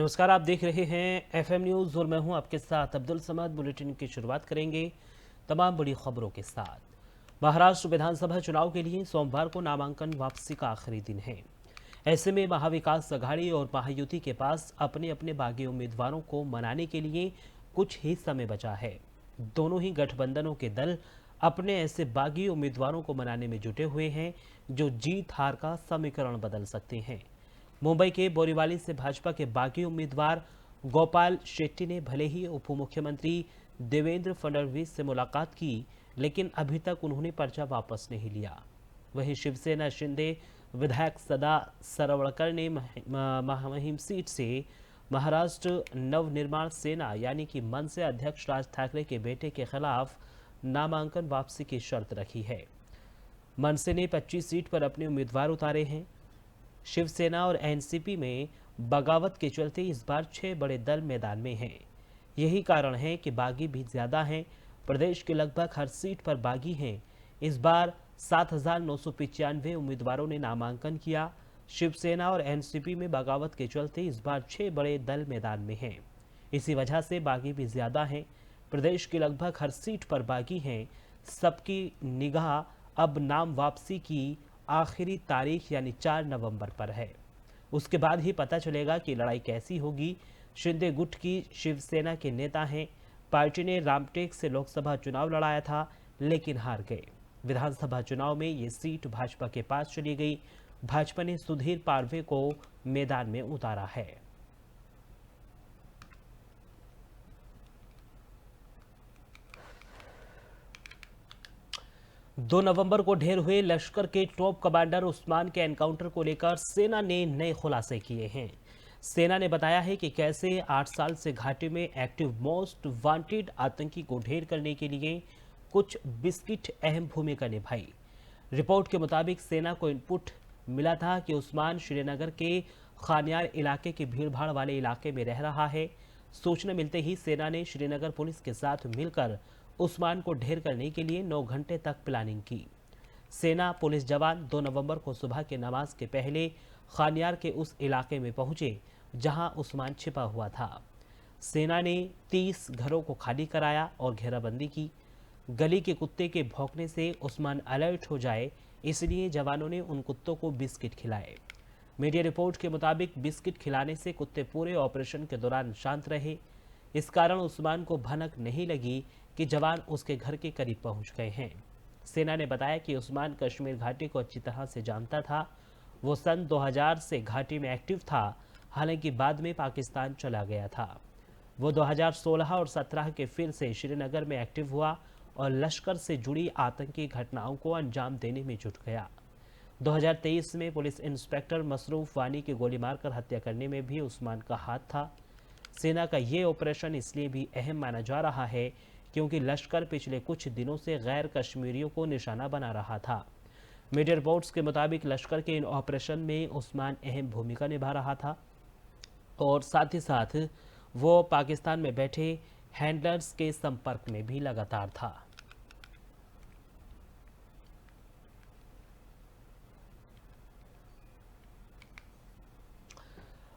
नमस्कार, आप देख रहे हैं एफएम न्यूज और मैं हूं आपके साथ अब्दुल समद। बुलेटिन की शुरुआत करेंगे तमाम बड़ी खबरों के साथ। महाराष्ट्र विधानसभा चुनाव के लिए सोमवार को नामांकन वापसी का आखिरी दिन है। ऐसे में महाविकास अघाड़ी और महायुति के पास अपने अपने बागी उम्मीदवारों को मनाने के लिए कुछ ही समय बचा है। दोनों ही गठबंधनों के दल अपने ऐसे बागी उम्मीदवारों को मनाने में जुटे हुए हैं जो जीत हार का समीकरण बदल सकते हैं। मुंबई के बोरीवली से भाजपा के बागी उम्मीदवार गोपाल शेट्टी ने भले ही उप मुख्यमंत्री देवेंद्र फडणवीस से मुलाकात की, लेकिन अभी तक उन्होंने पर्चा वापस नहीं लिया। वहीं शिवसेना शिंदे विधायक सदा सरवड़कर ने महामहिम सीट से महाराष्ट्र नवनिर्माण सेना यानी कि मनसे अध्यक्ष राज ठाकरे के बेटे के खिलाफ नामांकन वापसी की शर्त रखी है। मनसे ने 25 सीट पर अपने उम्मीदवार उतारे हैं। शिवसेना और एनसीपी में बगावत के चलते इस बार 6 बड़े दल मैदान में हैं। यही कारण है कि बागी भी ज्यादा हैं। प्रदेश के लगभग हर सीट पर बागी हैं। इस बार 7,995 उम्मीदवारों ने नामांकन किया। शिवसेना और एनसीपी में बगावत के चलते इस बार 6 बड़े दल मैदान में हैं। इसी वजह से बागी भी ज्यादा हैं। प्रदेश की लगभग हर सीट पर बागी हैं। सबकी निगाह अब नाम वापसी की आखिरी तारीख यानी 4 नवंबर पर है। उसके बाद ही पता चलेगा कि लड़ाई कैसी होगी। शिंदे गुट की शिवसेना के नेता हैं। पार्टी ने रामटेक से लोकसभा चुनाव लड़ाया था, लेकिन हार गए। विधानसभा चुनाव में ये सीट भाजपा के पास चली गई। भाजपा ने सुधीर पारवे को मैदान में उतारा है। 2 नवंबर को ढेर हुए लश्कर के टॉप कमांडर उस्मान के एनकाउंटर को लेकर सेना ने नए खुलासे किए हैं। सेना ने बताया है कि कैसे 8 साल से घाटी में एक्टिव मोस्ट वांटेड आतंकी को ढेर करने के लिए कुछ बिस्किट अहम भूमिका निभाई। रिपोर्ट के मुताबिक सेना को इनपुट मिला था कि उस्मान श्रीनगर के खानियार इलाके के भीड़भाड़ वाले इलाके में रह रहा है। सूचना मिलते ही सेना ने श्रीनगर पुलिस के साथ मिलकर उस्मान को ढेर करने के लिए 9 घंटे तक प्लानिंग की। सेना पुलिस जवान 2 नवंबर को सुबह के नमाज के पहले खानियार के उस इलाके में पहुंचे जहां उस्मान छिपा हुआ था। सेना ने 30 घरों को खाली कराया और घेराबंदी की। गली के कुत्ते के भौंकने से उस्मान अलर्ट हो जाए, इसलिए जवानों ने उन कुत्तों को बिस्किट खिलाए। मीडिया रिपोर्ट के मुताबिक बिस्किट खिलाने से कुत्ते पूरे ऑपरेशन के दौरान शांत रहे। इस कारण उस्मान को भनक नहीं लगी कि जवान उसके घर के करीब पहुंच गए हैं। सेना ने बताया कि उस्मान कश्मीर घाटी को अच्छी तरह से जानता था। वो सन 2000 से घाटी में एक्टिव था, हालांकि बाद में पाकिस्तान चला गया था। वो 2016 और 17 के फिर से श्रीनगर में एक्टिव हुआ और लश्कर से जुड़ी आतंकी घटनाओं को अंजाम देने में जुट गया। 2023 में पुलिस इंस्पेक्टर मसरूफ वानी की गोली मारकर हत्या करने में भी उस्मान का हाथ था। सेना का ये ऑपरेशन इसलिए भी अहम माना जा रहा है क्योंकि लश्कर पिछले कुछ दिनों से गैर कश्मीरियों को निशाना बना रहा था। मीडिया रिपोर्ट्स के मुताबिक लश्कर के इन ऑपरेशन में उस्मान अहम भूमिका निभा रहा था और साथ ही साथ वो पाकिस्तान में बैठे हैंडलर्स के संपर्क में भी लगातार था।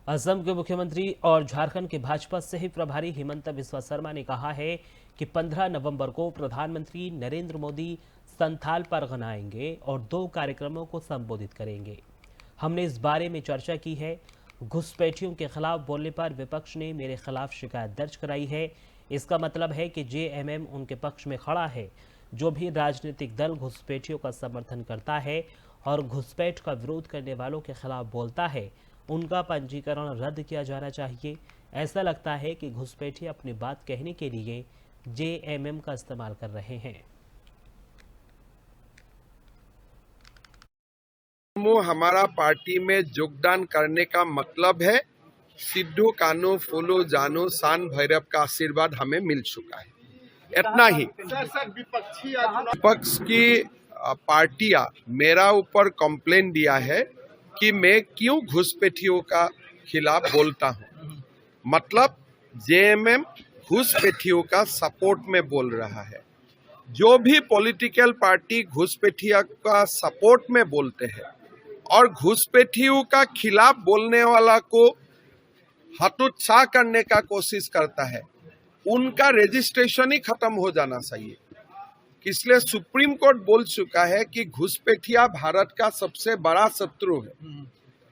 असम के मुख्यमंत्री और झारखंड के भाजपा सह प्रभारी हिमंता बिस्वा शर्मा ने कहा है कि 15 नवंबर को प्रधानमंत्री नरेंद्र मोदी संथाल परगना आएंगे और 2 कार्यक्रमों को संबोधित करेंगे। हमने इस बारे में चर्चा की है। घुसपैठियों के खिलाफ बोलने पर विपक्ष ने मेरे खिलाफ शिकायत दर्ज कराई है। इसका मतलब है कि जेएमएम उनके पक्ष में खड़ा है। जो भी राजनीतिक दल घुसपैठियों का समर्थन करता है और घुसपैठ का विरोध करने वालों के खिलाफ बोलता है, उनका पंजीकरण रद्द किया जाना चाहिए। ऐसा लगता है कि घुसपैठी अपनी बात कहने के लिए जेएमएम का इस्तेमाल कर रहे हैं। हमारा पार्टी में योगदान करने का मतलब है सिद्धू कानू फूलू जानू सान भैरव का आशीर्वाद हमें मिल चुका है। इतना ही। विपक्ष की पार्टियां मेरा ऊपर कंप्लेन दिया है कि मैं क्यों घुसपैठियों का खिलाफ बोलता हूं। मतलब जेएमएम घुसपैठियों का सपोर्ट में बोल रहा है। जो भी पॉलिटिकल पार्टी घुसपैठिया का सपोर्ट में बोलते हैं और घुसपैठियों का खिलाफ बोलने वाला को हतोत्साह करने का कोशिश करता है, उनका रजिस्ट्रेशन ही खत्म हो जाना चाहिए। इसलिए सुप्रीम कोर्ट बोल चुका है कि घुसपैठिया भारत का सबसे बड़ा शत्रु है।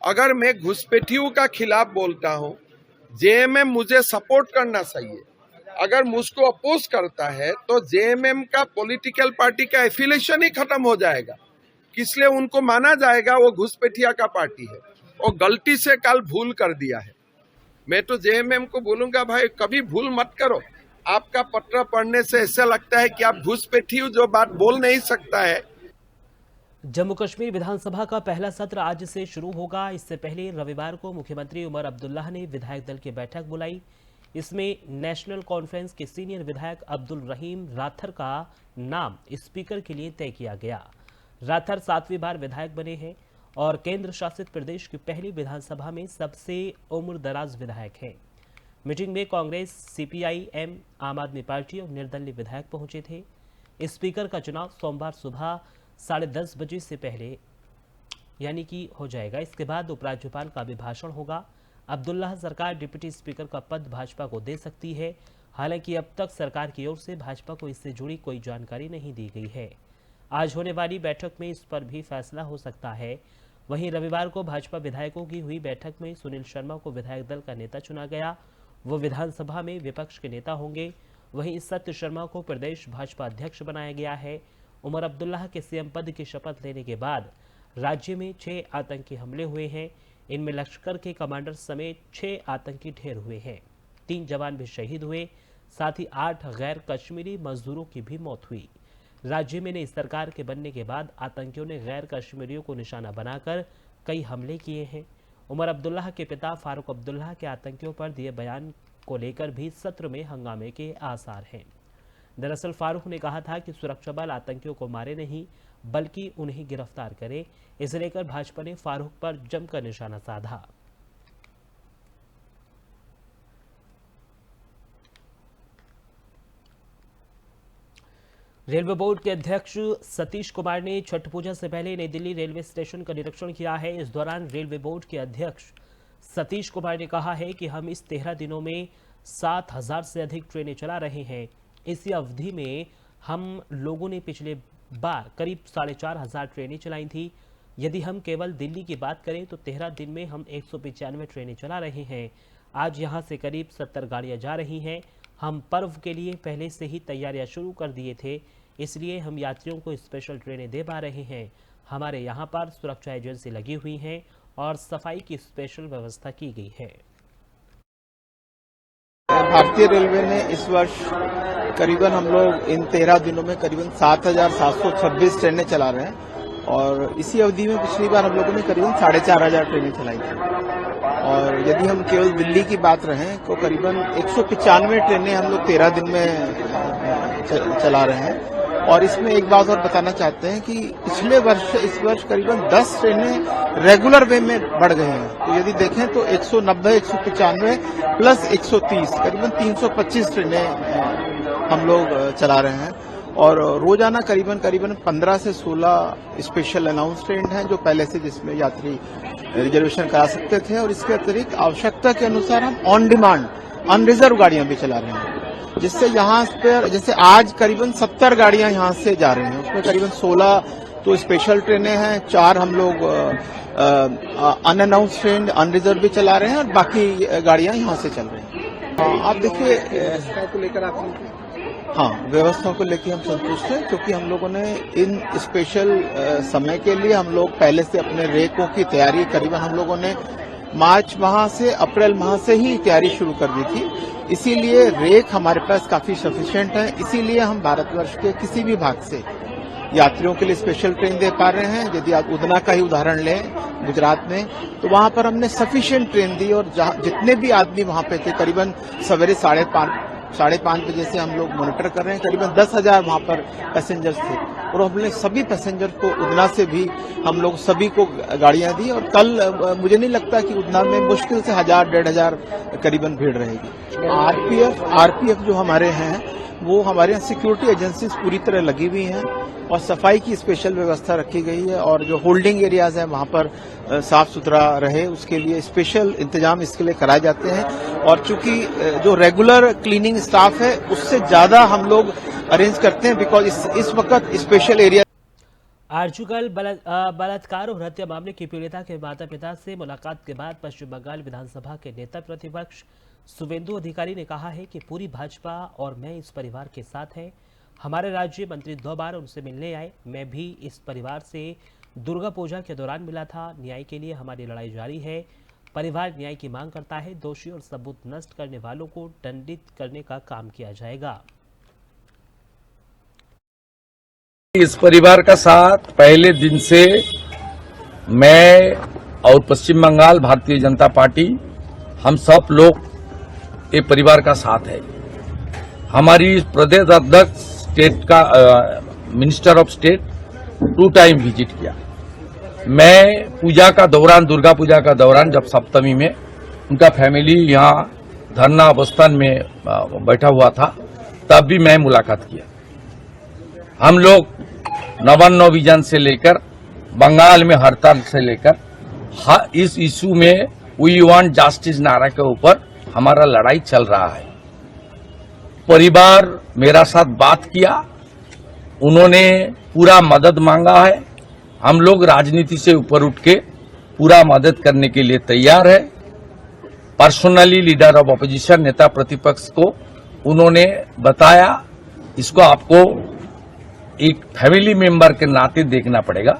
अगर मैं घुसपैठियों का खिलाफ बोलता हूं, जेएमएम मुझे सपोर्ट करना चाहिए। अगर मुझको अपोज करता है तो जेएमएम का पॉलिटिकल पार्टी का एफिलिएशन ही खत्म हो जाएगा, इसलिए उनको माना जाएगा वो घुसपैठिया का पार्टी है। वो गलती से कल भूल कर दिया है। मैं तो जेएमएम को बोलूंगा, भाई कभी भूल मत करो। आपका पत्र पढ़ने से ऐसा लगता है कि आप घुसपैठियों जो बात बोल नहीं सकता है। जम्मू कश्मीर विधानसभा का पहला सत्र आज से शुरू होगा। इससे पहले रविवार को मुख्यमंत्री उमर अब्दुल्ला ने विधायक दल की बैठक बुलाई। इसमें नेशनल कॉन्फ्रेंस के सीनियर विधायक अब्दुल रहीम राथर का नाम स्पीकर के लिए तय किया गया। राथर 7वीं बार विधायक बने हैं और केंद्र शासित प्रदेश की पहली विधानसभा में सबसे उम्र दराज विधायक हैं। मीटिंग में कांग्रेस, सीपीआई-एम, आम आदमी पार्टी और निर्दलीय विधायक पहुंचे थे। स्पीकर का चुनाव सोमवार सुबह 10:30 बजे से पहले यानी कि हो जाएगा। इसके बाद उपराज्यपाल का अभिभाषण होगा। अब्दुल्ला सरकार डिप्टी स्पीकर का पद भाजपा को दे सकती है। हालांकि अब तक सरकार की ओर से भाजपा को इससे जुड़ी कोई जानकारी नहीं दी गई है। आज होने वाली बैठक में इस पर भी फैसला हो सकता है। वहीं रविवार को भाजपा विधायकों की हुई बैठक में सुनील शर्मा को विधायक दल का नेता चुना गया। वो विधानसभा में विपक्ष के नेता होंगे। वहीं सत्य शर्मा को प्रदेश भाजपा अध्यक्ष बनाया गया है। उमर अब्दुल्ला के सीएम पद की शपथ लेने के बाद राज्य में 6 आतंकी हमले हुए हैं। इनमें लश्कर के कमांडर समेत 6 आतंकी ढेर हुए हैं। 3 जवान भी शहीद हुए। साथ ही 8 गैर कश्मीरी मजदूरों की भी मौत हुई। राज्य में नई सरकार के बनने के बाद आतंकियों ने गैर कश्मीरियों को निशाना बनाकर कई हमले किए हैं। उमर अब्दुल्ला के पिता फारूक अब्दुल्ला के आतंकियों पर दिए बयान को लेकर भी सत्र में हंगामे के आसार हैं। दरअसल फारूक ने कहा था कि सुरक्षा बल आतंकियों को मारे नहीं बल्कि उन्हें गिरफ्तार करे। इसे लेकर भाजपा ने फारूक पर जमकर निशाना साधा। रेलवे बोर्ड के अध्यक्ष सतीश कुमार ने छठ पूजा से पहले नई दिल्ली रेलवे स्टेशन का निरीक्षण किया है। इस दौरान रेलवे बोर्ड के अध्यक्ष सतीश कुमार ने कहा है कि हम इस 13 दिनों में 7,000 से अधिक ट्रेनें चला रहे हैं। इसी अवधि में हम लोगों ने पिछले बार करीब 4,500 ट्रेनें चलाई थी। यदि हम केवल दिल्ली की बात करें तो 13 दिन में हम 195 ट्रेनें चला रहे हैं। आज यहां से करीब 70 गाड़ियां जा रही हैं। हम पर्व के लिए पहले से ही तैयारियां शुरू कर दिए थे, इसलिए हम यात्रियों को स्पेशल ट्रेनें दे पा रहे हैं। हमारे यहाँ पर सुरक्षा एजेंसी लगी हुई हैं और सफाई की स्पेशल व्यवस्था की गई है। भारतीय रेलवे ने इस वर्ष करीबन हम लोग इन 13 दिनों में करीबन 7,726 ट्रेनें चला रहे हैं और इसी अवधि में पिछली बार हम लोगों ने करीबन 4,500 ट्रेनें चलाई थी। और यदि हम केवल दिल्ली की बात रहें तो करीबन 195 ट्रेनें हम लोग 13 दिन में चला रहे हैं। और इसमें एक बात और बताना चाहते हैं कि पिछले वर्ष इस वर्ष करीबन 10 ट्रेनें रेगुलर वे में बढ़ गई हैं। तो यदि देखें तो 190, 195 प्लस 130 करीबन 325 ट्रेनें हम लोग चला रहे हैं। और रोजाना करीबन 15 से 16 स्पेशल अनाउंस ट्रेन हैं जो पहले से जिसमें यात्री रिजर्वेशन करा सकते थे। और इसके अतिरिक्त आवश्यकता के अनुसार हम ऑन डिमांड अनरिजर्व गाड़ियां भी चला रहे हैं, जिससे यहाँ पर जैसे आज करीबन 70 गाड़ियां यहाँ से जा रही हैं। उसमें करीबन 16 तो स्पेशल ट्रेनें हैं, 4 हम लोग अनअनाउंस ट्रेन अनरिजर्व भी चला रहे हैं और बाकी गाड़ियां यहाँ से चल रही हैं। आप देखिए को लेकर आप हाँ, व्यवस्था को लेकर हम संतुष्ट हैं क्योंकि हम लोगों ने इन स्पेशल समय के लिए हम लोग पहले से अपने रेकों की तैयारी करीबन हम लोगों ने मार्च माह से अप्रैल माह से ही तैयारी शुरू कर दी थी। इसीलिए रेक हमारे पास काफी सफिशिएंट है। इसीलिए हम भारतवर्ष के किसी भी भाग से यात्रियों के लिए स्पेशल ट्रेन दे पा रहे हैं। यदि आप उधना का ही उदाहरण लें गुजरात में, तो वहां पर हमने सफिशिएंट ट्रेन दी और जितने भी आदमी वहां पे थे करीबन सवेरे 5:30 बजे से हम लोग मॉनिटर कर रहे हैं, करीबन 10,000 वहां पर पैसेंजर्स थे और हमने सभी पैसेंजर को उधना से भी हम लोग सभी को गाड़ियां दी। और कल मुझे नहीं लगता कि उधना में मुश्किल से 1,000-1,500 करीबन भीड़ रहेगी। आरपीएफ जो हमारे हैं वो हमारे यहाँ सिक्योरिटी एजेंसीज पूरी तरह लगी हुई हैं और सफाई की स्पेशल व्यवस्था रखी गई है और जो होल्डिंग एरियाज हैं वहां पर साफ सुथरा रहे उसके लिए स्पेशल इंतजाम इसके लिए कराए जाते हैं। और चूंकि जो रेगुलर क्लीनिंग स्टाफ है उससे ज्यादा हम लोग अरेंज करते हैं बिकॉज इस वक्त स्पेशल एरिया। आर्जुगल बलात्कार और हत्या मामले की पीड़िता के माता पिता से मुलाकात के बाद पश्चिम बंगाल विधानसभा के नेता प्रतिपक्ष शुवेंदु अधिकारी ने कहा है कि पूरी भाजपा और मैं इस परिवार के साथ है। हमारे राज्य मंत्री 2 बार उनसे मिलने आए। मैं भी इस परिवार से दुर्गा पूजा के दौरान मिला था। न्याय के लिए हमारी लड़ाई जारी है। परिवार न्याय की मांग करता है। दोषी और सबूत नष्ट करने वालों को दंडित करने का काम किया जाएगा। इस परिवार का साथ पहले दिन से मैं और पश्चिम बंगाल भारतीय जनता पार्टी हम सब लोग ये परिवार का साथ है। हमारी प्रदेश अध्यक्ष स्टेट का minister of state 2 time visit किया। मैं पूजा का दौरान दुर्गा पूजा का दौरान जब सप्तमी में उनका फैमिली यहाँ धरना अवस्थान में बैठा हुआ था तब भी मैं मुलाकात किया। हम लोग नवान्न विजन से लेकर बंगाल में हड़ताल से लेकर इस इशू में वी वांट जस्टिस नारा के ऊपर हमारा लड़ाई चल रहा है। परिवार मेरा साथ बात किया, उन्होंने पूरा मदद मांगा है। हम लोग राजनीति से ऊपर उठ के पूरा मदद करने के लिए तैयार है। पर्सनली लीडर ऑफ ऑपोजिशन नेता प्रतिपक्ष को उन्होंने बताया इसको आपको एक फैमिली मेंबर के नाते देखना पड़ेगा।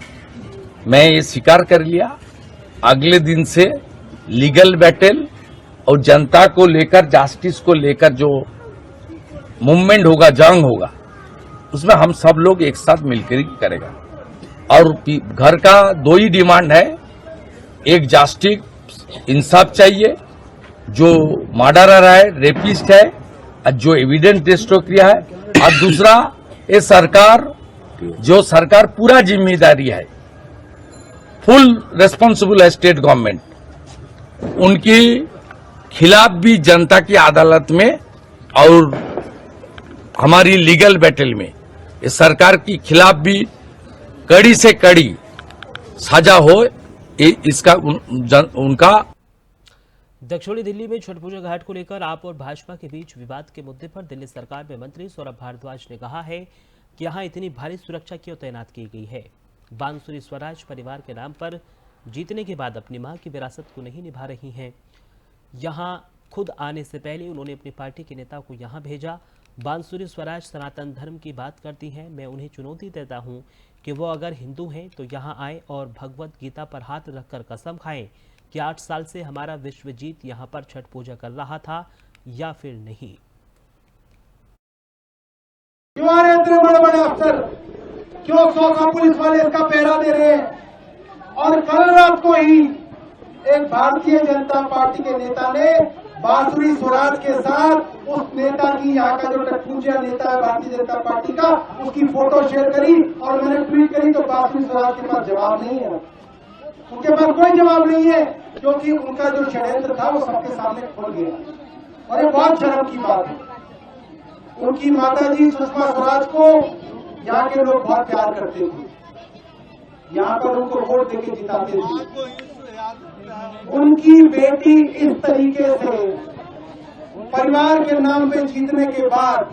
मैं ये स्वीकार कर लिया। अगले दिन से लीगल बैटल और जनता को लेकर जस्टिस को लेकर जो मूवमेंट होगा, जंग होगा, उसमें हम सब लोग एक साथ मिलकर ही करेगा। और घर का 2 ही डिमांड है, एक जस्टिस इंसाफ चाहिए, जो मर्डरर है, रेपिस्ट है, और जो एविडेंस डिस्ट्रॉय किया है, और दूसरा ये सरकार पूरा जिम्मेदारी है, फुल रेस्पॉन्सिबल है स्टेट गवर्नमेंट। उनकी खिलाफ भी जनता की अदालत में और हमारी लीगल बैटल में इस सरकार की खिलाफ भी कड़ी से कड़ी सजा हो, इसका उनका। दक्षिणी दिल्ली में छठ पूजा घाट को लेकर आप और भाजपा के बीच विवाद के मुद्दे पर दिल्ली सरकार में मंत्री सौरभ भारद्वाज ने कहा है कि यहां इतनी भारी सुरक्षा क्यों तैनात की गई है। बांसुरी स्वराज परिवार के नाम पर जीतने के बाद अपनी मां की विरासत को नहीं निभा रही हैं। यहां खुद आने से पहले उन्होंने अपनी पार्टी के नेता को यहां भेजा। बांसुरी स्वराज सनातन धर्म की बात करती हैं। मैं उन्हें चुनौती देता हूं कि वो अगर हिंदू हैं तो यहां आए और भगवत गीता पर हाथ रखकर कसम खाएं कि 8 साल से हमारा विश्वजीत यहां पर छठ पूजा कर रहा था या फिर नहीं। क्यों आ रहे हैं इतने बड़े बड़े अफसर, क्यों 100 पुलिस वाले इसका पहरा दे रहे हैं? और कल रात को ही एक भारतीय जनता पार्टी के नेता ने बांसुरी स्वराज के साथ उस नेता की, यहाँ का जो टकपूंजिया नेता है भारतीय जनता पार्टी का, उसकी फोटो शेयर करी और मैंने ट्वीट करी तो बांसुरी स्वराज के पास जवाब नहीं है। उनके पास कोई जवाब नहीं है क्योंकि उनका जो षड्यंत्र था वो सबके सामने खुल गया। और ये बहुत शर्म की बात है। उनकी माताजी सुषमा स्वराज को यहाँ के लोग बहुत प्यार करते थे, यहाँ पर उनको वोट देके जिताते थे। उनकी बेटी इस तरीके से परिवार के नाम पे जीतने के बाद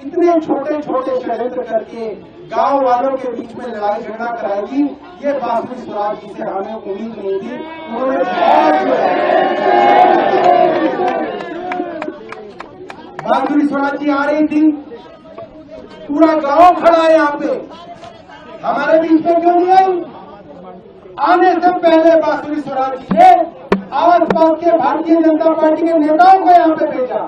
इतने छोटे छोटे षड्यंत्र करके गांव वालों के बीच में लड़ाई झगड़ा कराएगी, ये बांसुरी स्वराज जी से हमें उम्मीद नहीं थी। उन्होंने बांसुरी स्वराज जी आ रही थी, पूरा गांव खड़ा है यहाँ पे, हमारे बीच में क्यों नहीं आई? आने से पहले बांसुरी स्वराज जी ने आस पास के भारतीय जनता पार्टी के नेताओं को यहाँ पे भेजा।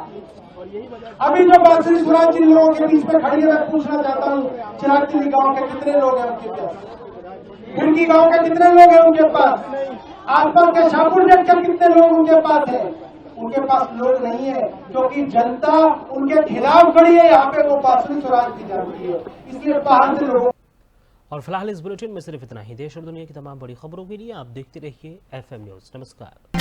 अभी जो बांसुरी स्वराज जी लोगों के बीच में खड़ी है, मैं पूछना चाहता हूँ, चिराग चिली गांव के कितने लोग हैं उनके पास? खिड़की गांव के कितने लोग हैं उनके पास? आसपास के शाहपुर जेट के कितने लोग उनके पास है? उनके पास लोग नहीं है क्योंकि जनता उनके खिलाफ खड़ी है। यहाँ पे वो बांसुरी स्वराज की जानती है, इसलिए बाहर से लोगों। और फिलहाल इस बुलेटिन में सिर्फ इतना ही। देश और दुनिया की तमाम बड़ी खबरों के लिए आप देखते रहिए FM न्यूज। नमस्कार।